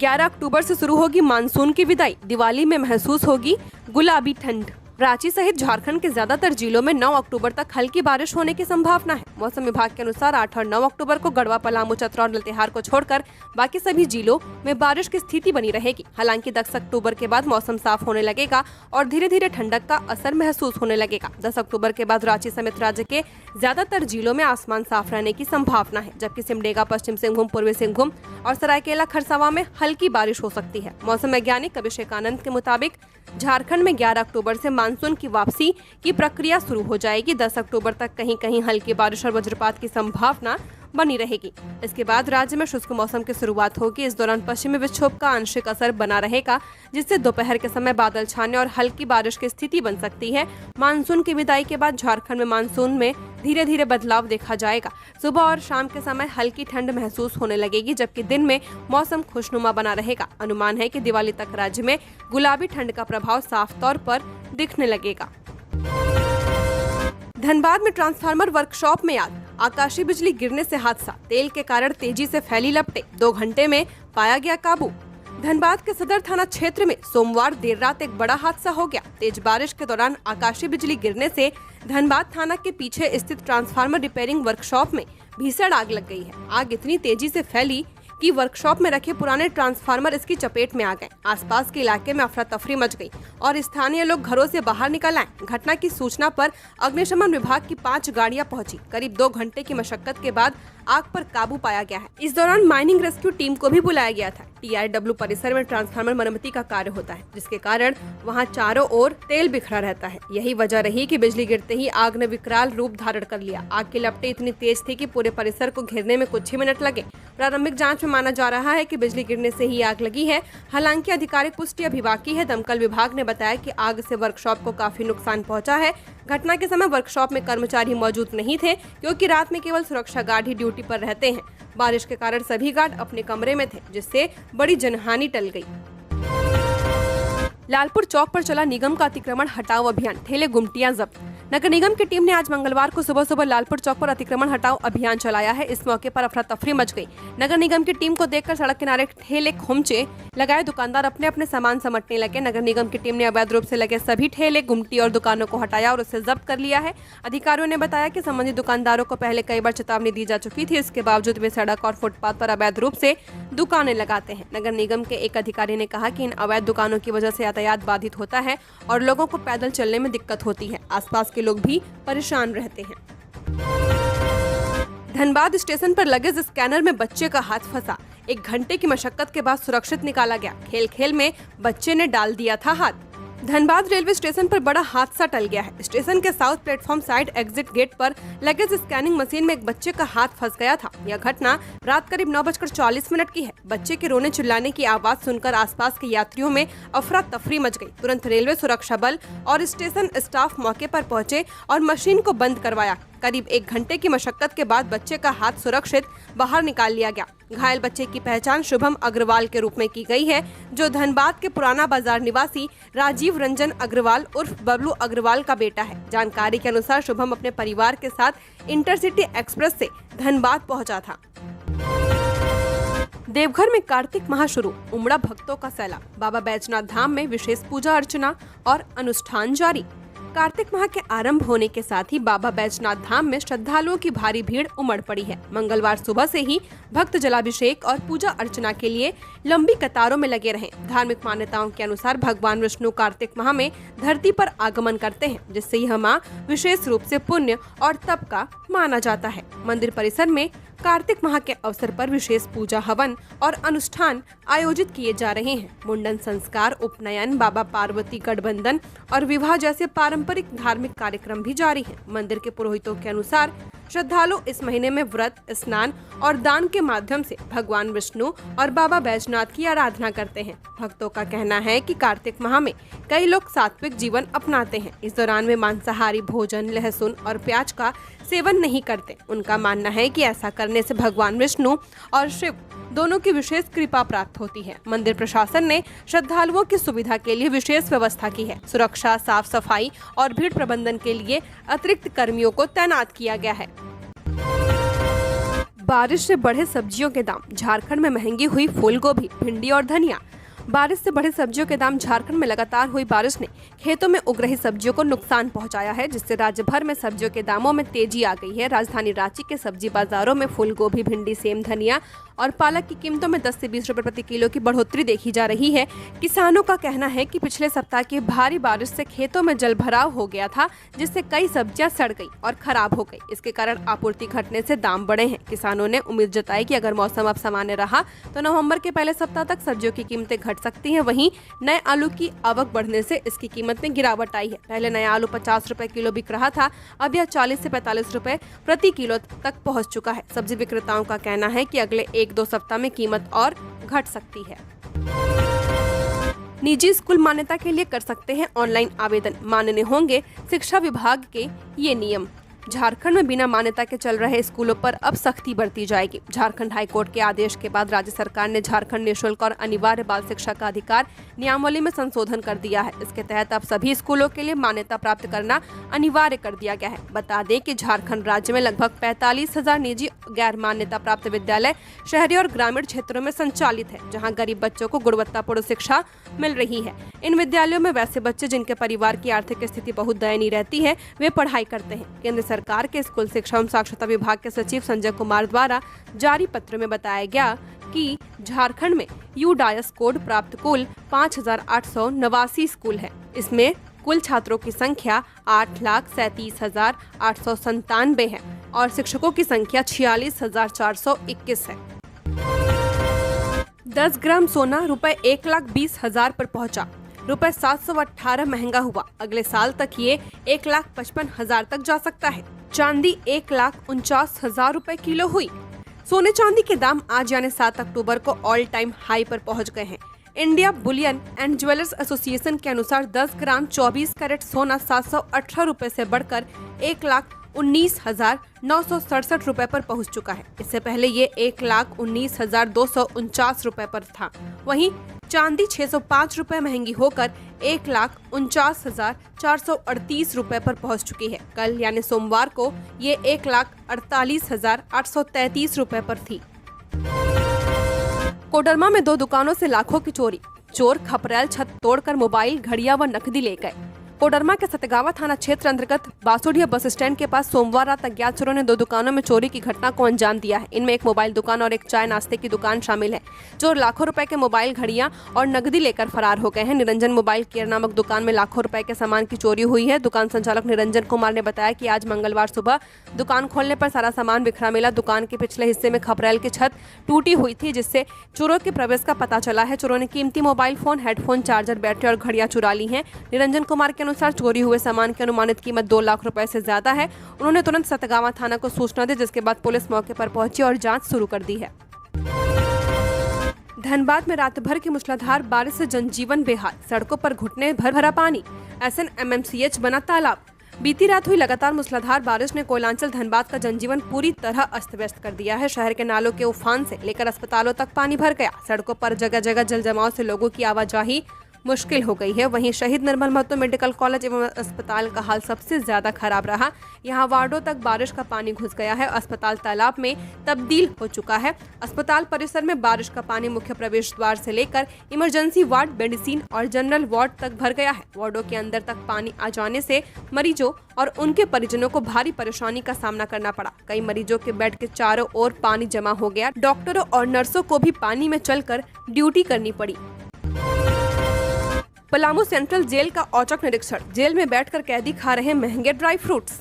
11 अक्टूबर से शुरू होगी मानसून की विदाई, दिवाली में महसूस होगी गुलाबी ठंड। रांची सहित झारखंड के ज्यादातर जिलों में 9 अक्टूबर तक हल्की बारिश होने की संभावना है। मौसम विभाग के अनुसार 8 और 9 अक्टूबर को गढ़वा, पलामू, चतरा और लातेहार को छोड़कर बाकी सभी जिलों में बारिश की स्थिति बनी रहेगी। हालांकि 10 अक्टूबर के बाद मौसम साफ होने लगेगा और धीरे धीरे ठंडक का असर महसूस होने लगेगा। 10 अक्टूबर के बाद रांची समेत राज्य के ज्यादातर जिलों में आसमान साफ रहने की संभावना है, जबकि सिमडेगा, पश्चिम सिंहभूम, पूर्वी सिंहभूम और सरायकेला खरसावां में हल्की बारिश हो सकती है। मौसम वैज्ञानिक अभिषेक आनंद के मुताबिक झारखंड में 11 अक्टूबर से मानसून की वापसी की प्रक्रिया शुरू हो जाएगी। 10 अक्टूबर तक कहीं कहीं हल्की बारिश और वज्रपात की संभावना बनी रहेगी। इसके बाद राज्य में शुष्क मौसम की शुरुआत होगी। इस दौरान पश्चिमी विक्षोभ का आंशिक असर बना रहेगा, जिससे दोपहर के समय बादल छाने और हल्की बारिश की स्थिति बन सकती है। मानसून की विदाई के बाद झारखंड में मानसून में धीरे धीरे बदलाव देखा जाएगा। सुबह और शाम के समय हल्की ठंड महसूस होने लगेगी, जबकि दिन में मौसम खुशनुमा बना रहेगा। अनुमान है कि दिवाली तक राज्य में गुलाबी ठंड का प्रभाव साफ तौर पर दिखने लगेगा। धनबाद में ट्रांसफार्मर वर्कशॉप में आग, आकाशीय बिजली गिरने से हादसा, तेल के कारण तेजी से फैली लपटें, 2 घंटे में पाया गया काबू। धनबाद के सदर थाना क्षेत्र में सोमवार देर रात एक बड़ा हादसा हो गया। तेज बारिश के दौरान आकाशीय बिजली गिरने से धनबाद थाना के पीछे स्थित ट्रांसफार्मर रिपेयरिंग वर्कशॉप में भीषण आग लग गई है। आग इतनी तेजी से फैली कि वर्कशॉप में रखे पुराने ट्रांसफार्मर इसकी चपेट में आ गए। आसपास के इलाके में अफरा तफरी मच गई और स्थानीय लोग घरों से बाहर निकल आए। घटना की सूचना पर अग्निशमन विभाग की 5 गाड़ियां पहुंची। करीब 2 घंटे की मशक्कत के बाद आग पर काबू पाया गया है। इस दौरान माइनिंग रेस्क्यू टीम को भी बुलाया गया था। TIW परिसर में ट्रांसफार्मर मरम्मती का कार्य होता है, जिसके कारण वहां चारों ओर तेल बिखरा रहता है। यही वजह रही कि बिजली गिरते ही आग ने विकराल रूप धारण कर लिया। आग की लपटें इतनी तेज थी कि पूरे परिसर को घेरने में कुछ ही मिनट लगे। प्रारंभिक जांच में माना जा रहा है कि बिजली गिरने से ही आग लगी है। हालांकि आधिकारिक पुष्टि अभी बाकी है। दमकल विभाग ने बताया कि आग से वर्कशॉप को काफी नुकसान पहुंचा है। घटना के समय वर्कशॉप में कर्मचारी मौजूद नहीं थे, क्योंकि रात में केवल सुरक्षा गार्ड ही ड्यूटी पर रहते हैं। बारिश के कारण सभी गार्ड अपने कमरे में थे, जिससे बड़ी जनहानि टल गई। लालपुर चौक पर चला निगम का अतिक्रमण हटाओ अभियान, ठेले गुमटियां जब्त। नगर निगम की टीम ने आज मंगलवार को सुबह सुबह लालपुर चौक पर अतिक्रमण हटाओ अभियान चलाया है। इस मौके पर अफरा तफरी मच गई। नगर निगम की टीम को देखकर सड़क किनारे ठेले खोमचे लगाए दुकानदार अपने अपने सामान समेटने लगे। नगर निगम की टीम ने अवैध रूप से लगे सभी ठेले, गुमटी और दुकानों को हटाया और उसे जब्त कर लिया है। अधिकारियों ने बताया कि संबंधित दुकानदारों को पहले कई बार चेतावनी दी जा चुकी थी। इसके बावजूद वे सड़क और फुटपाथ पर अवैध रूप से दुकानें लगाते हैं। नगर निगम के एक अधिकारी ने कहा कि इन अवैध दुकानों की वजह से यातायात बाधित होता है और लोगों को पैदल चलने में दिक्कत होती है। आसपास के लोग भी परेशान रहते हैं। धनबाद स्टेशन पर लगेज स्कैनर में बच्चे का हाथ फंसा। 1 घंटे की मशक्कत के बाद सुरक्षित निकाला गया। खेल खेल में बच्चे ने डाल दिया था हाथ। धनबाद रेलवे स्टेशन पर बड़ा हादसा टल गया है। स्टेशन के south platform side exit gate पर लगेज स्कैनिंग मशीन में एक बच्चे का हाथ फंस गया था। यह घटना रात करीब 9:40 की है। बच्चे के रोने चिल्लाने की आवाज सुनकर आसपास के यात्रियों में अफरा तफरी मच गई। तुरंत रेलवे सुरक्षा बल और स्टेशन स्टाफ मौके पर पहुंचे और मशीन को बंद करवाया। करीब 1 घंटे की मशक्कत के बाद बच्चे का हाथ सुरक्षित बाहर निकाल लिया गया। घायल बच्चे की पहचान शुभम अग्रवाल के रूप में की गई है, जो धनबाद के पुराना बाजार निवासी राजीव रंजन अग्रवाल उर्फ बबलू अग्रवाल का बेटा है। जानकारी के अनुसार शुभम अपने परिवार के साथ इंटरसिटी एक्सप्रेस से धनबाद पहुंचा था। देवघर में कार्तिक माह शुरू, उमड़ा भक्तों का सैलाब। बाबा बैजनाथ धाम में विशेष पूजा अर्चना और अनुष्ठान जारी। कार्तिक माह के आरंभ होने के साथ ही बाबा बैजनाथ धाम में श्रद्धालुओं की भारी भीड़ उमड़ पड़ी है। मंगलवार सुबह से ही भक्त जलाभिषेक और पूजा अर्चना के लिए लंबी कतारों में लगे रहे। धार्मिक मान्यताओं के अनुसार भगवान विष्णु कार्तिक माह में धरती पर आगमन करते हैं, जिससे यह माह विशेष रूप से पुण्य और तप का माना जाता है। मंदिर परिसर में कार्तिक माह के अवसर पर विशेष पूजा, हवन और अनुष्ठान आयोजित किए जा रहे हैं। मुंडन संस्कार, उपनयन, बाबा पार्वती गठबंधन और विवाह जैसे पारंपरिक धार्मिक कार्यक्रम भी जारी हैं। मंदिर के पुरोहितों के अनुसार श्रद्धालु इस महीने में व्रत, स्नान और दान के माध्यम से भगवान विष्णु और बाबा बैजनाथ की आराधना करते हैं। भक्तों का कहना है कि कार्तिक माह में कई लोग सात्विक जीवन अपनाते हैं। इस दौरान वे मांसाहारी भोजन, लहसुन और प्याज का सेवन नहीं करते। उनका मानना है कि ऐसा करने से भगवान विष्णु और शिव दोनों की विशेष कृपा प्राप्त होती है। मंदिर प्रशासन ने श्रद्धालुओं की सुविधा के लिए विशेष व्यवस्था की है। सुरक्षा, साफ सफाई और भीड़ प्रबंधन के लिए अतिरिक्त कर्मियों को तैनात किया गया है। बारिश से बढ़े सब्जियों के दाम, झारखंड में महंगी हुई फूल गोभी, भिंडी और धनिया। बारिश से बढ़े सब्जियों के दाम। झारखंड में लगातार हुई बारिश ने खेतों में उग रही सब्जियों को नुकसान पहुंचाया है, जिससे राज्य भर में सब्जियों के दामों में तेजी आ गई है। राजधानी रांची के सब्जी बाजारों में फूल गोभी, भिंडी, सेम, धनिया और पालक की कीमतों में 10 से 20 रुपए प्रति किलो की बढ़ोतरी देखी जा रही है। किसानों का कहना है कि पिछले सप्ताह की भारी बारिश से खेतों में जलभराव हो गया था, जिससे कई सब्जियां सड़ गई और खराब हो गई। इसके कारण आपूर्ति घटने से दाम बढ़े हैं। किसानों ने उम्मीद जताई कि अगर मौसम अब सामान्य रहा तो नवंबर के पहले सप्ताह तक सब्जियों की कीमतें घट सकती हैं। वहीं नए आलू की आवक बढ़ने से इसकी कीमत में गिरावट आई है। पहले नया आलू 50 रुपए किलो बिक रहा था, अब यह 40 से 45 रुपए प्रति किलो तक पहुंच चुका है। सब्जी विक्रेताओं का कहना है कि अगले 1-2 सप्ताह में कीमत और घट सकती है। निजी स्कूल मान्यता के लिए कर सकते हैं ऑनलाइन आवेदन, मानने होंगे शिक्षा विभाग के ये नियम। झारखंड में बिना मान्यता के चल रहे स्कूलों पर अब सख्ती बरती जाएगी। झारखंड हाईकोर्ट के आदेश के बाद राज्य सरकार ने झारखंड निःशुल्क और अनिवार्य बाल शिक्षा का अधिकार नियमावली में संशोधन कर दिया है। इसके तहत अब सभी स्कूलों के लिए मान्यता प्राप्त करना अनिवार्य कर दिया गया है। बता दें कि झारखंड राज्य में लगभग 45,000 निजी गैर मान्यता प्राप्त विद्यालय शहरी और ग्रामीण क्षेत्रों में संचालित है, जहाँ गरीब बच्चों को गुणवत्तापूर्ण शिक्षा मिल रही है। इन विद्यालयों में वैसे बच्चे जिनके परिवार की आर्थिक स्थिति बहुत दयनीय रहती है, वे पढ़ाई करते हैं। केंद्र सरकार के स्कूल शिक्षा एवं साक्षरता विभाग के सचिव संजय कुमार द्वारा जारी पत्र में बताया गया कि झारखंड में यूडायस कोड प्राप्त कुल 5,889 स्कूल है। इसमें कुल छात्रों की संख्या 8,37,897 है और शिक्षकों की संख्या 46,421 है। 10 ग्राम सोना रुपए 1,20,000 पर पहुंचा। रुपए 718 महंगा हुआ। अगले साल तक ये 1,55,000 तक जा सकता है। चांदी 1,49,000 रुपए किलो हुई। सोने चांदी के दाम आज यानी 7 अक्टूबर को ऑल टाइम हाई पर पहुंच गए हैं। India Boolean and jewellers association के अनुसार 10 ग्राम 24 कैरेट सोना 718 रुपए से बढ़कर 1,19,967 रुपए पर पहुंच चुका है। इससे पहले ये 1,19,249 रुपए पर था। वहीं चांदी 605 रुपए महंगी होकर 1,49,438 रुपए पर पहुंच चुकी है। कल यानी सोमवार को ये 1,48,833 रुपए पर थी। कोडरमा में 2 दुकानों से लाखों की चोरी। चोर खपरेल छत तोड़कर मोबाइल, घड़ियां व नकदी ले गए। कोडरमा के सतगावा थाना क्षेत्र अंतर्गत बासोडिया बस स्टैंड के पास सोमवार रात अज्ञात चोरों ने 2 दुकानों में चोरी की घटना को अंजाम दिया है। इनमें एक मोबाइल दुकान और एक चाय नाश्ते की दुकान शामिल है। चोर लाखों रुपए के मोबाइल, घड़ियां और नकदी लेकर फरार हो गए हैं। निरंजन मोबाइल केयर नामक दुकान में लाखों रुपए के सामान की चोरी हुई है। दुकान संचालक निरंजन कुमार ने बताया कि आज मंगलवार सुबह दुकान खोलने पर सारा सामान बिखरा मिला। दुकान के पिछले हिस्से में खपरेल की छत टूटी हुई थी, जिससे चोरों के प्रवेश का पता चला है। चोरों ने कीमती mobile phone, headphone, charger, battery और घड़ियां चुरा ली हैं। निरंजन कुमार के अनुसार चोरी हुए सामान की अनुमानित कीमत 2 लाख रुपए से ज्यादा है। उन्होंने तुरंत सतगावा थाना को सूचना दी, जिसके बाद पुलिस मौके पर पहुंची और जांच शुरू कर दी है। धनबाद में रात भर की मूसलाधार बारिश से जनजीवन बेहाल। सड़कों पर घुटने भर भरा पानी। SNMMCH बना तालाब। बीती रात हुई लगातार मूसलाधार बारिश ने कोयलांचल धनबाद का जनजीवन पूरी तरह अस्त व्यस्त कर दिया है। शहर के नालों के उफान से लेकर अस्पतालों तक पानी भर गया। सड़कों पर जगह जगह जल जमाव से लोगों की आवाजाही मुश्किल हो गई है। वहीं शहीद निर्मल महतो मेडिकल कॉलेज एवं अस्पताल का हाल सबसे ज्यादा खराब रहा। यहां वार्डों तक बारिश का पानी घुस गया है। अस्पताल तालाब में तब्दील हो चुका है। अस्पताल परिसर में बारिश का पानी मुख्य प्रवेश द्वार से लेकर इमरजेंसी वार्ड, मेडिसिन और जनरल वार्ड तक भर गया है। वार्डों के अंदर तक पानी आ जाने से मरीजों और उनके परिजनों को भारी परेशानी का सामना करना पड़ा। कई मरीजों के बेड के चारों ओर पानी जमा हो गया। डॉक्टरों और नर्सों को भी पानी में चलकर ड्यूटी करनी पड़ी। पलामू सेंट्रल जेल का औचक निरीक्षण। जेल में बैठकर कैदी खा रहे महंगे ड्राई फ्रूट्स।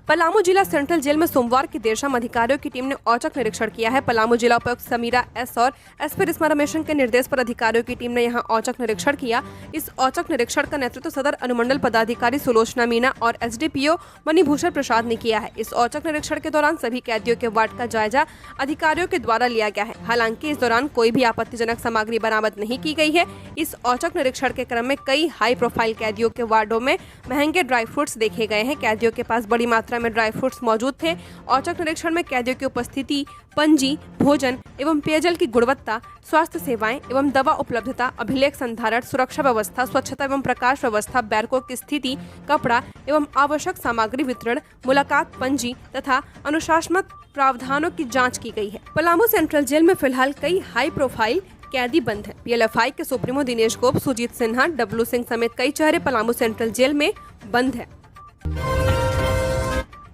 पलामू जिला सेंट्रल जेल में सोमवार की देर शाम अधिकारियों की टीम ने औचक निरीक्षण किया है। पलामू जिला उपायुक्त समीरा एस और एसपी रिश्मा रमेशन के निर्देश पर अधिकारियों की टीम ने यहां औचक निरीक्षण किया। इस औचक निरीक्षण का नेतृत्व सदर अनुमंडल पदाधिकारी सुलोचना मीना और SDPO मणिभूषण प्रसाद ने किया है। इस औचक निरीक्षण के दौरान सभी कैदियों के वार्ड का जायजा अधिकारियों के द्वारा लिया गया है। हालांकि इस दौरान कोई भी आपत्तिजनक सामग्री बरामद नहीं की गई है। इस औचक निरीक्षण के क्रम में कई हाई प्रोफाइल कैदियों के वार्डों में महंगे ड्राई फ्रूट्स देखे गए हैं। कैदियों के पास बड़ी मात्रा मात्रा में ड्राई फ्रूट्स मौजूद थे। औचक निरीक्षण में कैदियों की उपस्थिति, पंजी, भोजन एवं पेयजल की गुणवत्ता, स्वास्थ्य सेवाएं एवं दवा उपलब्धता, अभिलेख संधारण, सुरक्षा व्यवस्था, स्वच्छता एवं प्रकाश व्यवस्था, बैरकों की स्थिति, कपड़ा एवं आवश्यक सामग्री वितरण, मुलाकात पंजी तथा अनुशासनात्मक प्रावधानों की जांच की गई है। पलामू सेंट्रल जेल में फिलहाल कई हाई प्रोफाइल कैदी बंद हैं। पीएलएफआई के सुप्रीमो दिनेश गोप, सुजीत सिन्हा, डब्लू सिंह समेत कई चेहरे पलामू सेंट्रल जेल में बंद हैं।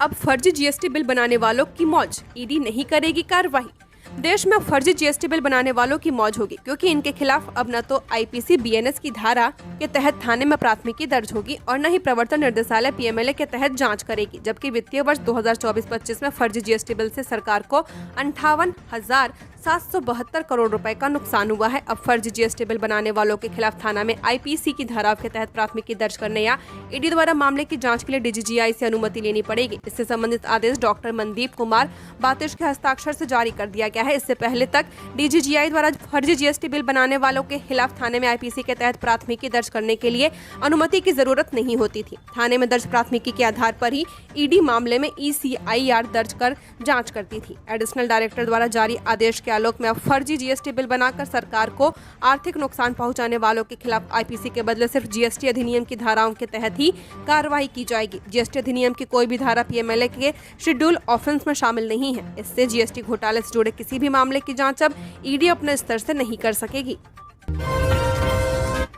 अब फर्जी जीएसटी बिल बनाने वालों की मौज, ईडी नहीं करेगी कार्रवाई। देश में फर्जी जीएसटी बिल बनाने वालों की मौज होगी, क्योंकि इनके खिलाफ अब न तो आईपीसी बीएनएस की धारा के तहत थाने में प्राथमिकी दर्ज होगी और न ही प्रवर्तन निर्देशालय पीएमएलए के तहत जांच करेगी। जबकि वित्तीय वर्ष 2024-25 में फर्जी जीएसटी बिल से सरकार को 58,772 करोड़ रुपए का नुकसान हुआ है। अब फर्जी जीएसटी बिल बनाने वालों के खिलाफ थाना में आईपीसी की धाराओं के तहत प्राथमिकी दर्ज करने या ईडी द्वारा मामले की जांच के लिए डीजीजीआई से अनुमति लेनी पड़ेगी। इससे संबंधित आदेश डॉक्टर मनदीप कुमार बातिश के हस्ताक्षर से जारी कर दिया गया है। इससे पहले तक डीजीजीआई द्वारा फर्जी जीएसटी बिल बनाने वालों के खिलाफ थाने में आईपीसी के तहत प्राथमिकी दर्ज करने के लिए अनुमति की जरूरत नहीं होती थी। थाने में दर्ज प्राथमिकी के आधार पर ही ईडी मामले में ECIR दर्ज कर जांच करती थी। एडिशनल डायरेक्टर द्वारा जारी आदेश के आलोक में अब फर्जी जीएसटी बिल बनाकर सरकार को आर्थिक नुकसान पहुंचाने वालों के खिलाफ आईपीसी के बदले सिर्फ जीएसटी अधिनियम की धाराओं के तहत ही कार्रवाई की जाएगी। जीएसटी अधिनियम की कोई भी धारा पीएमएलए के शेड्यूल ऑफेंस में शामिल नहीं है। इससे जीएसटी घोटाले से जुड़े किसी भी मामले की जांच अब ईडी अपने स्तर से नहीं कर सकेगी।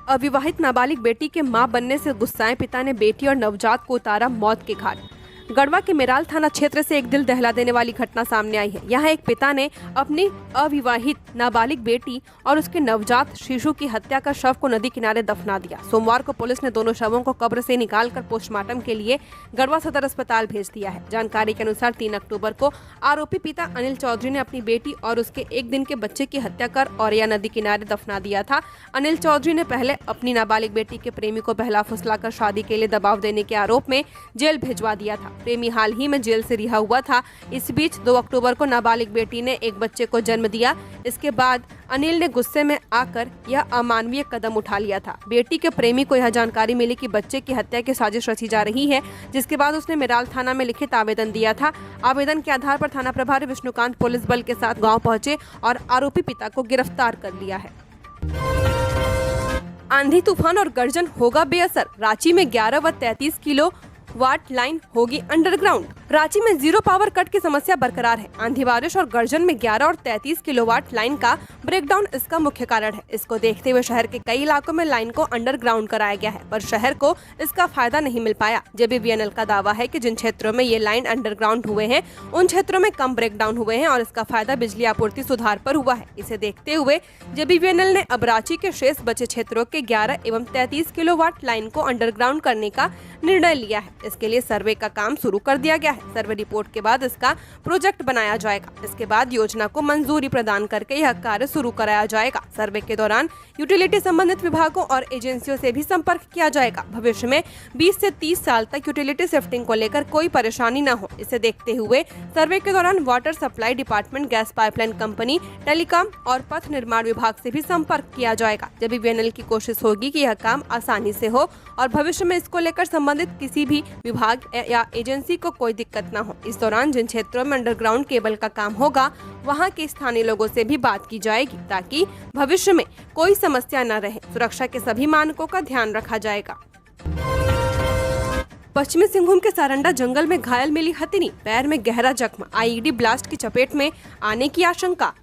अविवाहित नाबालिग बेटी के मां बनने से गुस्साए पिता ने बेटी और नवजात को उतारा मौत के घाट। गढ़वा के मेराल थाना क्षेत्र से एक दिल दहला देने वाली घटना सामने आई है। यहाँ एक पिता ने अपनी अविवाहित नाबालिग बेटी और उसके नवजात शिशु की हत्या कर शव को नदी किनारे दफना दिया। सोमवार को पुलिस ने दोनों शवों को कब्र से निकालकर पोस्टमार्टम के लिए गढ़वा सदर अस्पताल भेज दिया है। जानकारी के अनुसार 3 अक्टूबर को आरोपी पिता अनिल चौधरी ने अपनी बेटी और उसके 1 दिन के बच्चे की हत्या कर औरैया नदी किनारे दफना दिया था। अनिल चौधरी ने पहले अपनी नाबालिग बेटी के प्रेमी को बहला फुसलाकर शादी के लिए दबाव देने के आरोप में जेल भिजवा दिया था। प्रेमी हाल ही में जेल से रिहा हुआ था। इस बीच 2 अक्टूबर को नाबालिग बेटी ने एक बच्चे को जन्म दिया। इसके बाद अनिल ने गुस्से में आकर यह अमानवीय कदम उठा लिया था। बेटी के प्रेमी को यह जानकारी मिली कि बच्चे की हत्या की साजिश रची जा रही है, जिसके बाद उसने मेराल थाना में लिखित आवेदन दिया था। आवेदन के आधार पर थाना प्रभारी विष्णुकांत पुलिस बल के साथ गाँव पहुंचे और आरोपी पिता को गिरफ्तार कर लिया है। आंधी तूफान और गर्जन होगा बेअसर, रांची में 11 व 33 किलो वाट लाइन होगी अंडरग्राउंड। रांची में जीरो पावर कट की समस्या बरकरार है। आंधी बारिश और गर्जन में 11 और 33 किलोवाट लाइन का ब्रेकडाउन इसका मुख्य कारण है। इसको देखते हुए शहर के कई इलाकों में लाइन को अंडरग्राउंड कराया गया है, पर शहर को इसका फायदा नहीं मिल पाया। जेबीवीएनएल का दावा है कि जिन क्षेत्रों में ये लाइन अंडरग्राउंड हुए हैं उन क्षेत्रों में कम ब्रेकडाउन हुए हैं और इसका फायदा बिजली आपूर्ति सुधार पर हुआ है। इसे देखते हुए जेबीवीएनएल ने अब रांची के शेष बचे क्षेत्रों के 11 एवं 33 किलोवाट लाइन को अंडरग्राउंड करने का निर्णय लिया है। इसके लिए सर्वे का काम शुरू कर दिया गया है। सर्वे रिपोर्ट के बाद इसका प्रोजेक्ट बनाया जाएगा। इसके बाद योजना को मंजूरी प्रदान करके यह कार्य शुरू कराया जाएगा। सर्वे के दौरान यूटिलिटी संबंधित विभागों और एजेंसियों से भी संपर्क किया जाएगा। भविष्य में 20 से 30 साल तक यूटिलिटी शिफ्टिंग को लेकर कोई परेशानी न हो, इसे देखते हुए सर्वे के दौरान water supply department, gas pipeline company, telecom और पथ निर्माण विभाग से भी संपर्क किया जाएगा। जेबीवीएनएल की कोशिश होगी कि यह काम आसानी से हो और भविष्य में इसको लेकर संबंधित किसी भी विभाग या एजेंसी को कोई दिक्कत न हो। इस दौरान जिन क्षेत्रों में अंडरग्राउंड केबल का काम होगा वहां के स्थानीय लोगों से भी बात की जाएगी, ताकि भविष्य में कोई समस्या न रहे। सुरक्षा के सभी मानकों का ध्यान रखा जाएगा। पश्चिमी सिंहभूम के सारंडा जंगल में घायल मिली हथिनी, पैर में गहरा जख्म, आईईडी ब्लास्ट की चपेट में आने की आशंका।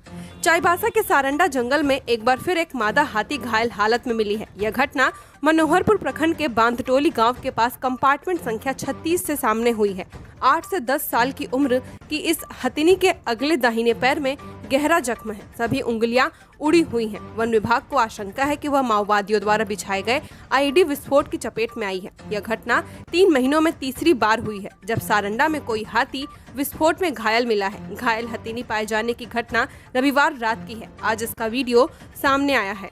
चाईबासा के सारंडा जंगल में एक बार फिर एक मादा हाथी घायल हालत में मिली है। यह घटना मनोहरपुर प्रखंड के बांधटोली गांव के पास कंपार्टमेंट संख्या 36 से सामने हुई है। 8 से 10 साल की उम्र की इस हथिनी के अगले दाहिने पैर में गहरा जख्म है। सभी उंगलियां उड़ी हुई हैं। वन विभाग को आशंका है कि वह माओवादियों द्वारा बिछाए गए आईईडी विस्फोट की चपेट में आई है। यह घटना 3 महीनों में तीसरी बार हुई है जब सारंडा में कोई हाथी विस्फोट में घायल मिला है। घायल हथिनी पाए जाने की घटना रविवार रात की है। आज इसका वीडियो सामने आया है।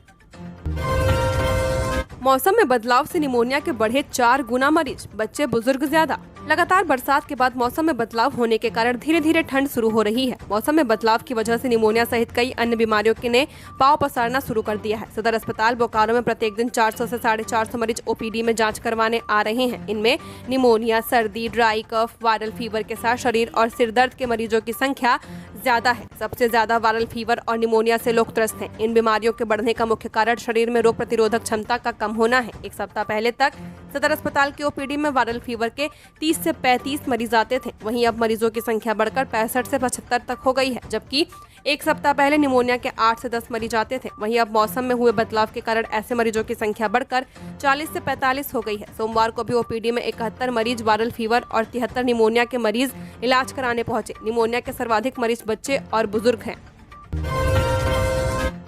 मौसम में बदलाव से निमोनिया के बढ़े 4 गुना मरीज, बच्चे बुजुर्ग ज्यादा। लगातार बरसात के बाद मौसम में बदलाव होने के कारण धीरे धीरे ठंड शुरू हो रही है। मौसम में बदलाव की वजह से निमोनिया सहित कई अन्य बीमारियों के ने पांव पसारना शुरू कर दिया है। सदर अस्पताल बोकारो में प्रत्येक दिन 400 से 450 मरीज ओपीडी में जांच करवाने आ रहे हैं। इनमें निमोनिया, सर्दी, ड्राई कफ, वायरल फीवर के साथ शरीर और सिर दर्द के मरीजों की संख्या ज्यादा है। सबसे ज्यादा वायरल फीवर और निमोनिया से लोग त्रस्त हैं। इन बीमारियों के बढ़ने का मुख्य कारण शरीर में रोग प्रतिरोधक क्षमता का कम होना है। एक सप्ताह पहले तक सदर अस्पताल के ओपीडी में वायरल फीवर के 30 से 35 मरीज आते थे। वहीं अब मरीजों की संख्या बढ़कर 65 से 75 तक हो गई है, जबकि एक सप्ताह पहले निमोनिया के 8 से 10 मरीज आते थे। वहीं अब मौसम में हुए बदलाव के कारण ऐसे मरीजों की संख्या बढ़कर 40 से 45 हो गई है। सोमवार को भी ओपीडी में 71 मरीज वायरल फीवर और 73 निमोनिया के मरीज इलाज कराने पहुंचे। निमोनिया के सर्वाधिक मरीज बच्चे और बुजुर्ग हैं।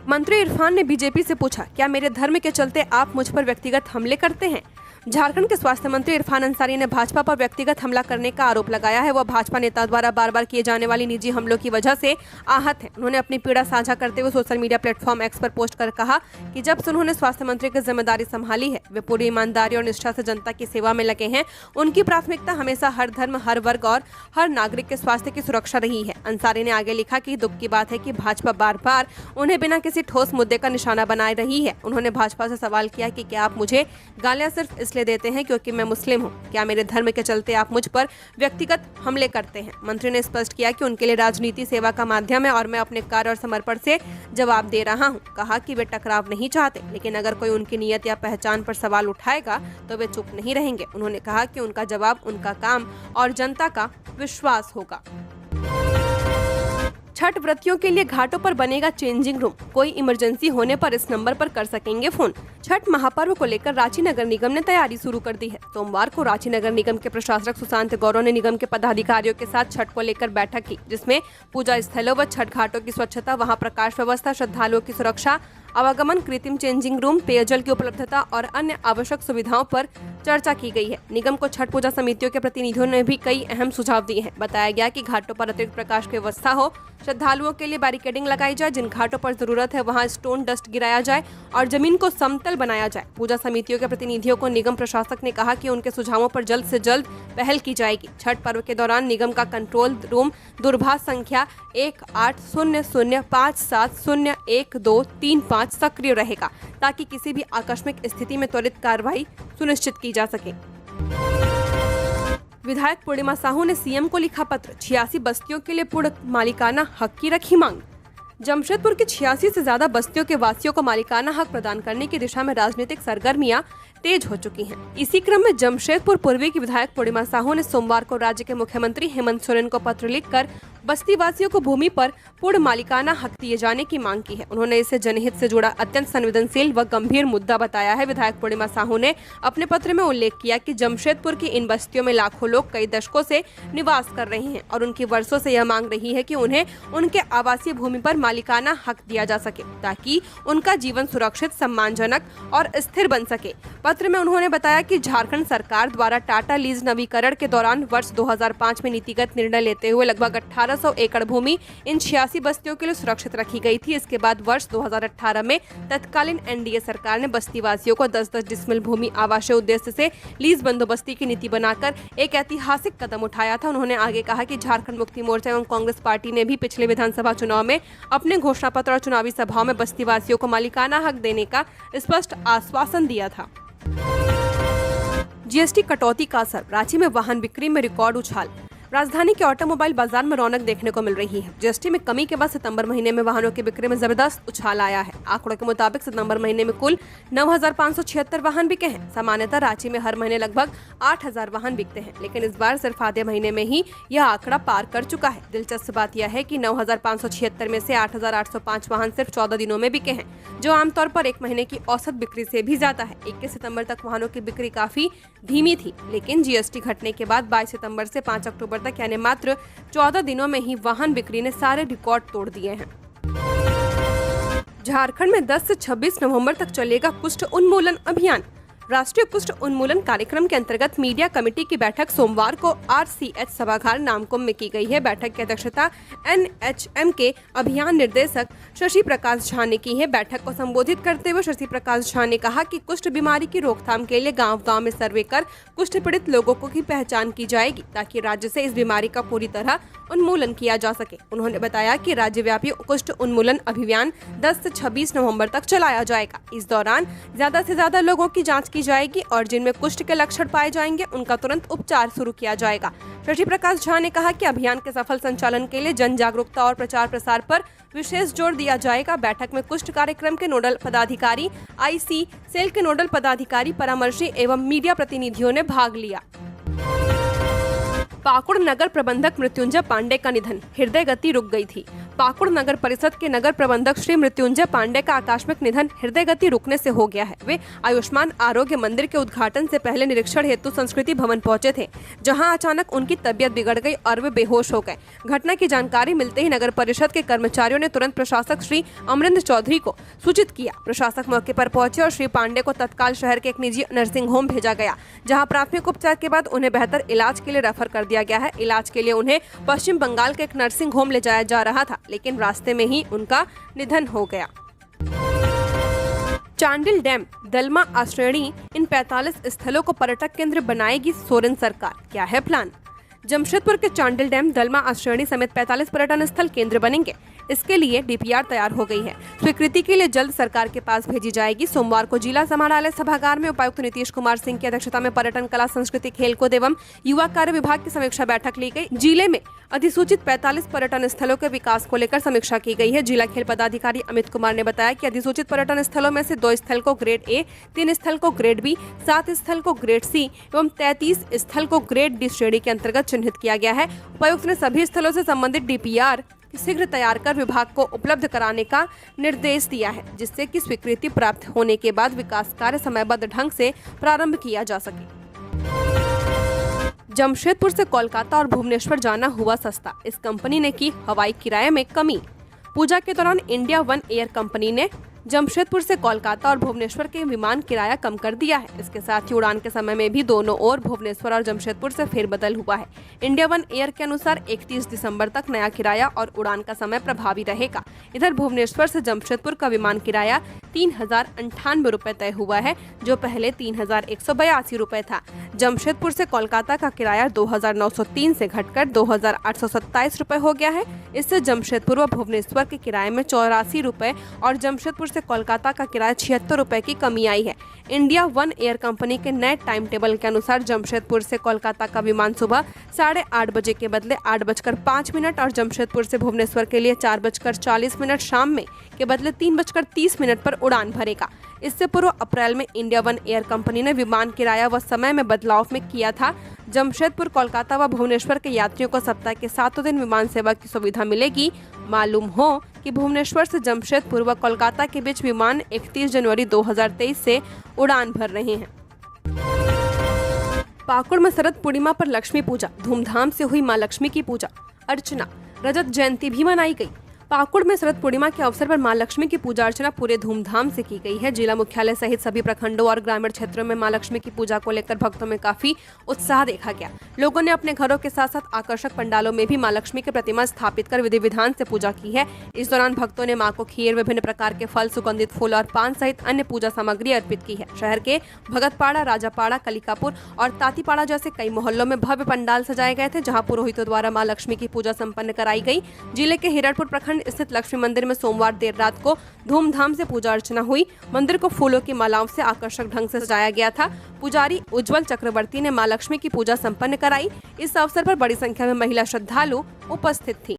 मंत्री इरफान ने बीजेपी से पूछा, क्या मेरे धर्म के चलते आप मुझ पर व्यक्तिगत हमले करते हैं? झारखंड के स्वास्थ्य मंत्री इरफान अंसारी ने भाजपा पर व्यक्तिगत हमला करने का आरोप लगाया है। वह भाजपा नेता द्वारा बार बार किए जाने वाली निजी हमलों की वजह से आहत हैं। उन्होंने अपनी पीड़ा साझा करते हुए सोशल मीडिया प्लेटफॉर्म एक्स पर पोस्ट कर कहा कि जब से उन्होंने स्वास्थ्य मंत्री की जिम्मेदारी संभाली है, वे पूरी ईमानदारी और निष्ठा से जनता की सेवा में लगे हैं। उनकी प्राथमिकता हमेशा हर धर्म, हर वर्ग और हर नागरिक के स्वास्थ्य की सुरक्षा रही है। अंसारी ने आगे लिखा कि दुख की बात है कि भाजपा बार बार उन्हें बिना किसी ठोस मुद्दे का निशाना बनाए रही है। उन्होंने भाजपा से सवाल किया कि क्या आप मुझे गालियां सिर्फ इसलिए देते हैं क्योंकि मैं मुस्लिम हूं? क्या मेरे धर्म के चलते आप मुझ पर व्यक्तिगत हमले करते हैं? मंत्री ने स्पष्ट किया कि उनके लिए राजनीति सेवा का माध्यम है और मैं अपने कार्य और समर्पण से जवाब दे रहा हूं। कहा कि वे टकराव नहीं चाहते, लेकिन अगर कोई उनकी नीयत या पहचान पर सवाल उठाएगा तो वे चुप नहीं रहेंगे। उन्होंने कहा कि उनका जवाब उनका काम और जनता का विश्वास होगा। छठ व्रतियों के लिए घाटों पर बनेगा चेंजिंग रूम। कोई इमरजेंसी होने पर इस नंबर पर कर सकेंगे फोन। छठ महापर्व को लेकर रांची नगर निगम ने तैयारी शुरू कर दी है। सोमवार को रांची नगर निगम के प्रशासक सुशांत गौरव ने निगम के पदाधिकारियों के साथ छठ को लेकर बैठक की, जिसमें पूजा स्थलों व छठ घाटों की स्वच्छता, वहां प्रकाश व्यवस्था, श्रद्धालुओं की सुरक्षा, आवागमन, कृत्रिम चेंजिंग रूम, पेयजल की उपलब्धता और अन्य आवश्यक सुविधाओं पर चर्चा की गई है। निगम को छठ पूजा समितियों के प्रतिनिधियों ने भी कई अहम सुझाव दिए हैं। बताया गया कि घाटों पर अतिरिक्त प्रकाश की व्यवस्था हो, श्रद्धालुओं के लिए बैरिकेडिंग लगाई जाए, जिन घाटों पर जरूरत है वहां स्टोन डस्ट गिराया जाए और जमीन को समतल बनाया जाए। पूजा समितियों के प्रतिनिधियों को निगम प्रशासक ने कहा कि उनके सुझावों पर जल्द से जल्द पहल की जाएगी। छठ पर्व के दौरान निगम का कंट्रोल रूम दूरभाष संख्या 1800570123 सक्रिय रहेगा, ताकि किसी भी आकस्मिक स्थिति में त्वरित कार्रवाई सुनिश्चित की जा सके। विधायक पूर्णिमा साहू ने सीएम को लिखा पत्र, 86 बस्तियों के लिए पूर्ण मालिकाना हक की रखी मांग। जमशेदपुर की 86 से ज्यादा बस्तियों के वासियों को मालिकाना हक प्रदान करने की दिशा में राजनीतिक सरगर्मियां तेज हो चुकी हैं। इसी क्रम में जमशेदपुर पूर्वी की विधायक पूर्णिमा साहू ने सोमवार को राज्य के मुख्यमंत्री हेमंत सोरेन को पत्र लिखकर बस्ती वासियों को भूमि पर पूर्ण मालिकाना हक दिए जाने की मांग की है। उन्होंने इसे जनहित से जुड़ा अत्यंत संवेदनशील व गंभीर मुद्दा बताया है। विधायक पूर्णिमा साहू ने अपने पत्र में उल्लेख किया कि जमशेदपुर की इन बस्तियों में लाखों लोग कई दशकों से निवास कर रहे हैं और उनकी वर्षों से यह मांग रही है कि उन्हें उनके आवासीय भूमि पर मालिकाना हक दिया जा सके, ताकि उनका जीवन सुरक्षित, सम्मानजनक और स्थिर बन सके। पत्र में उन्होंने बताया कि झारखंड सरकार द्वारा टाटा लीज नवीकरण के दौरान वर्ष 2005 में नीतिगत निर्णय लेते हुए लगभग 1800 एकड़ भूमि इन 86 बस्तियों के लिए सुरक्षित रखी गई थी। इसके बाद वर्ष 2018 में तत्कालीन एनडीए सरकार ने बस्ती वासियों को 10-10 डिसमिल भूमि आवासीय उद्देश्य से लीज बंदोबस्ती की नीति बनाकर एक ऐतिहासिक कदम उठाया था। उन्होंने आगे कहा कि झारखंड मुक्ति मोर्चा एवं कांग्रेस पार्टी ने भी पिछले विधानसभा चुनाव में अपने घोषणा पत्र और चुनावी सभाओं में बस्ती वासियों को मालिकाना हक देने का स्पष्ट आश्वासन दिया था। जीएसटी कटौती का असर, रांची में वाहन बिक्री में रिकॉर्ड उछाल। राजधानी के ऑटोमोबाइल बाजार में रौनक देखने को मिल रही है। जीएसटी में कमी के बाद सितंबर महीने में वाहनों की बिक्री में जबरदस्त उछाल आया है। आंकड़ों के मुताबिक सितंबर महीने में कुल 9,576 वाहन बिके हैं। सामान्यतः रांची में हर महीने लगभग 8,000 वाहन बिकते हैं, लेकिन इस बार सिर्फ आधे महीने में ही यह आंकड़ा पार कर चुका है। दिलचस्प बात यह है कि 9,576 में से 8,805 वाहन सिर्फ 14 दिनों में बिके हैं, जो आमतौर पर एक महीने की औसत बिक्री से भी ज्यादा है। 21 सितंबर तक वाहनों की बिक्री काफी धीमी थी, लेकिन जीएसटी घटने के बाद 22 सितंबर से 5 अक्टूबर तक यानी मात्र 14 दिनों में ही वाहन बिक्री ने सारे रिकॉर्ड तोड़ दिए हैं। झारखंड में 10 से 26 नवंबर तक चलेगा कुष्ठ उन्मूलन अभियान। राष्ट्रीय कुष्ठ उन्मूलन कार्यक्रम के अंतर्गत मीडिया कमेटी की बैठक सोमवार को RCH सभागार नामकुम में की गई है। बैठक की अध्यक्षता NHM के अभियान निर्देशक शशि प्रकाश झा ने की है। बैठक को संबोधित करते हुए शशि प्रकाश झा ने कहा कि कुष्ठ बीमारी की रोकथाम के लिए गांव-गांव में सर्वे कर कुष्ठ पीड़ित लोगों की पहचान की जाएगी ताकि राज्य से इस बीमारी का पूरी तरह उन्मूलन किया जा सके। उन्होंने बताया कि राज्यव्यापी कुष्ठ उन्मूलन अभियान 10 से 26 नवंबर तक चलाया जाएगा। इस दौरान ज्यादा से ज्यादा लोगों की जांच की जाएगी और जिनमें कुष्ठ के लक्षण पाए जाएंगे उनका तुरंत उपचार शुरू किया जाएगा। शशि प्रकाश झा ने कहा कि अभियान के सफल संचालन के लिए जन जागरूकता और प्रचार प्रसार पर विशेष जोर दिया जाएगा। बैठक में कुष्ठ कार्यक्रम के नोडल पदाधिकारी, IC सेल के नोडल पदाधिकारी, परामर्शी एवं मीडिया प्रतिनिधियों ने भाग लिया। पाकुड़ नगर प्रबंधक मृत्युंजय पांडे का निधन, हृदय गति रुक गई थी। पाकुड़ नगर परिषद के नगर प्रबंधक श्री मृत्युंजय पांडे का आकस्मिक निधन हृदय गति रुकने से हो गया है। वे आयुष्मान आरोग्य मंदिर के उद्घाटन से पहले निरीक्षण हेतु संस्कृति भवन पहुंचे थे, जहां अचानक उनकी तबीयत बिगड़ गई और वे बेहोश हो गए। घटना की जानकारी मिलते ही नगर परिषद के कर्मचारियों ने तुरंत प्रशासक श्री अमरिंदर चौधरी को सूचित किया। प्रशासक मौके पर पहुंचे और श्री पांडे को तत्काल शहर के एक निजी नर्सिंग होम भेजा गया, जहाँ प्राथमिक उपचार के बाद उन्हें बेहतर इलाज के लिए रेफर कर दिया गया है। इलाज के लिए उन्हें पश्चिम बंगाल के एक नर्सिंग होम ले जाया जा रहा था, लेकिन रास्ते में ही उनका निधन हो गया। चांडिल डैम, दलमा आश्रयणी, इन 45 स्थलों को पर्यटक केंद्र बनाएगी सोरेन सरकार। क्या है प्लान? जमशेदपुर के चांडिल डैम, दलमा आश्रयणी समेत 45 पर्यटन स्थल केंद्र बनेंगे। इसके लिए DPR तैयार हो गई है। स्वीकृति के लिए जल्द सरकार के पास भेजी जाएगी। सोमवार को जिला समाहरणालय सभागार में उपायुक्त नीतीश कुमार सिंह की अध्यक्षता में पर्यटन, कला, संस्कृति, खेलकूद एवं युवा कार्य विभाग की समीक्षा बैठक ली गई। जिले में अधिसूचित 45 पर्यटन स्थलों के विकास को लेकर समीक्षा की गई है। जिला खेल पदाधिकारी अमित कुमार ने बताया कि अधिसूचित पर्यटन स्थलों में से 2 स्थल को ग्रेड A, 3 स्थल को ग्रेड B, 7 स्थल को ग्रेड C एवं 33 स्थल को ग्रेड D श्रेणी के अंतर्गत चिन्हित किया गया है। उपायुक्त ने सभी स्थलों से संबंधित DPR शीघ्र तैयार कर विभाग को उपलब्ध कराने का निर्देश दिया है, जिससे कि स्वीकृति प्राप्त होने के बाद विकास कार्य समयबद्ध ढंग से प्रारंभ किया जा सके। जमशेदपुर से कोलकाता और भुवनेश्वर जाना हुआ सस्ता, इस कंपनी ने की हवाई किराए में कमी। पूजा के दौरान इंडिया वन एयर कंपनी ने जमशेदपुर से कोलकाता और भुवनेश्वर के विमान किराया कम कर दिया है। इसके साथ ही उड़ान के समय में भी दोनों ओर भुवनेश्वर और जमशेदपुर से फेरबदल हुआ है। इंडिया वन एयर के अनुसार 31 दिसंबर तक नया किराया और उड़ान का समय प्रभावी रहेगा। इधर भुवनेश्वर से जमशेदपुर का विमान किराया 3098 रुपए तय हुआ है, जो पहले 3182 रुपए था। जमशेदपुर से कोलकाता का किराया 2903 से घटकर 2827 रुपए हो गया है। इससे जमशेदपुर व भुवनेश्वर के किराए में 84 रुपए और जमशेदपुर से कोलकाता का किराया 76 रुपए की कमी आई है। इंडिया वन एयर कंपनी के नए टाइम टेबल के अनुसार जमशेदपुर से कोलकाता का विमान सुबह 8:30 बजे के बदले 8:05 और जमशेदपुर से भुवनेश्वर के लिए 4:40 शाम में के बदले 3:30 पर उड़ान भरेगा। इससे पूर्व अप्रैल में इंडिया वन एयर कंपनी ने विमान किराया व समय में बदलाव में किया था। जमशेदपुर, कोलकाता व भुवनेश्वर के यात्रियों को सप्ताह के 7 दिन विमान सेवा की सुविधा मिलेगी। मालूम हो कि भुवनेश्वर से जमशेदपुर व कोलकाता के बीच विमान 31 जनवरी 2023 से उड़ान भर रहे हैं। पाकुड़ में शरद पूर्णिमा पर लक्ष्मी पूजा, धूमधाम से हुई मां लक्ष्मी की पूजा अर्चना। रजत जयंती भी मनाई गई। पाकुड़ में शरद पूर्णिमा के अवसर पर मां लक्ष्मी की पूजा अर्चना पूरे धूमधाम से की गई है। जिला मुख्यालय सहित सभी प्रखंडों और ग्रामीण क्षेत्रों में मां लक्ष्मी की पूजा को लेकर भक्तों में काफी उत्साह देखा गया। लोगों ने अपने घरों के साथ साथ आकर्षक पंडालों में भी मां लक्ष्मी की प्रतिमा स्थापित कर विधि विधान से पूजा की है। इस दौरान भक्तों ने मां को खीर, विभिन्न प्रकार के फल, सुगंधित फूल और पान सहित अन्य पूजा सामग्री अर्पित की है। शहर के भगतपाड़ा, राजापाड़ा, कलिकापुर और तातीपाड़ा जैसे कई मोहल्लों में भव्य पंडाल सजाए गए थे, जहाँ पुरोहितों द्वारा मां लक्ष्मी की पूजा सम्पन्न कराई गई। जिले के हिरडपुर प्रखंड स्थित लक्ष्मी मंदिर में सोमवार देर रात को धूमधाम से पूजा अर्चना हुई। मंदिर को फूलों की मालाओं से आकर्षक ढंग से सजाया गया था। पुजारी उज्जवल चक्रवर्ती ने मां लक्ष्मी की पूजा संपन्न कराई। इस अवसर पर बड़ी संख्या में महिला श्रद्धालु उपस्थित थी।